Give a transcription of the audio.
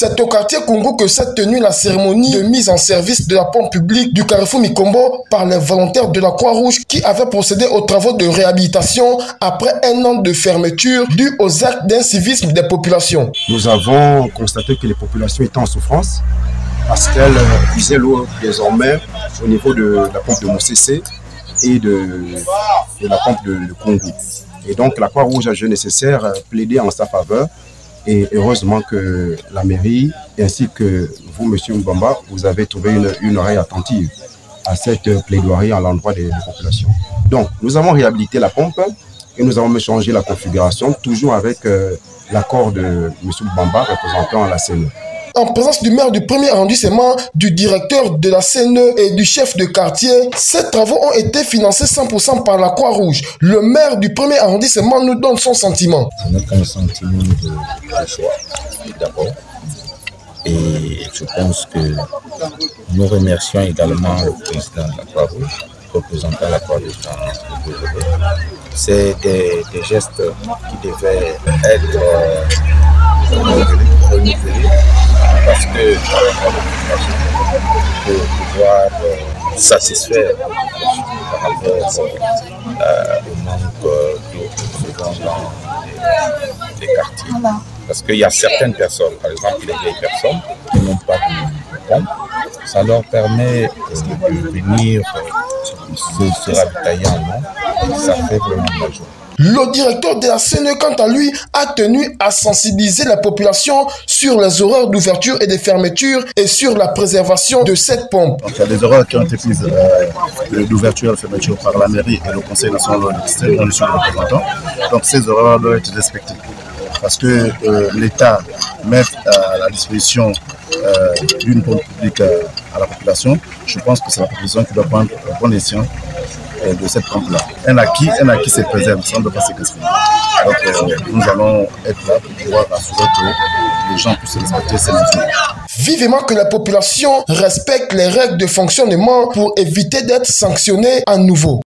C'est au quartier Congo que s'est tenue la cérémonie de mise en service de la pompe publique du carrefour Mikombo par les volontaires de la Croix-Rouge qui avaient procédé aux travaux de réhabilitation après un an de fermeture dû aux actes d'incivisme des populations. Nous avons constaté que les populations étaient en souffrance parce qu'elles puisaient l'eau désormais au niveau de la pompe de Moussessé et de la pompe de Congo. Et donc la Croix-Rouge a jugé nécessaire plaider en sa faveur. Et heureusement que la mairie, ainsi que vous, monsieur Mbamba, vous avez trouvé une oreille attentive à cette plaidoirie à l'endroit des populations. Donc, nous avons réhabilité la pompe et nous avons changé la configuration, toujours avec l'accord de monsieur Mbamba, représentant la CNE. En présence du maire du premier arrondissement, du directeur de la CNE et du chef de quartier, ces travaux ont été financés 100% par la Croix-Rouge. Le maire du premier arrondissement nous donne son sentiment. Ce n'est qu'un sentiment de joie, d'abord. Et je pense que nous remercions également le président de la Croix-Rouge, représentant la Croix-Rouge dans notre développement. C'est des gestes qui devaient être renouvelés. Parce que pour pouvoir satisfaire par rapport au manque d'eau dans les quartiers. Parce qu'il y a certaines personnes, par exemple les vieilles personnes, qui n'ont pas de pompe, ça leur permet de venir se ravitailler en eau et ça fait vraiment la joie. Le directeur de la CNE, quant à lui, a tenu à sensibiliser la population sur les horaires d'ouverture et de fermeture et sur la préservation de cette pompe. Donc, il y a des horaires qui ont été prises d'ouverture et de fermeture par la mairie et le Conseil national de l'électricité, dont nous sommes représentants. Donc ces horaires doivent être respectés. Parce que l'État met à la disposition d'une pompe publique à la population, je pense que c'est la population qui doit prendre bon escient de cette pompe-là. Un acquis se préserve, ça ne doit pas se gaspiller. Donc nous allons être là pour pouvoir assurer que les gens puissent respecter ces mesures. Vivement que la population respecte les règles de fonctionnement pour éviter d'être sanctionnée à nouveau.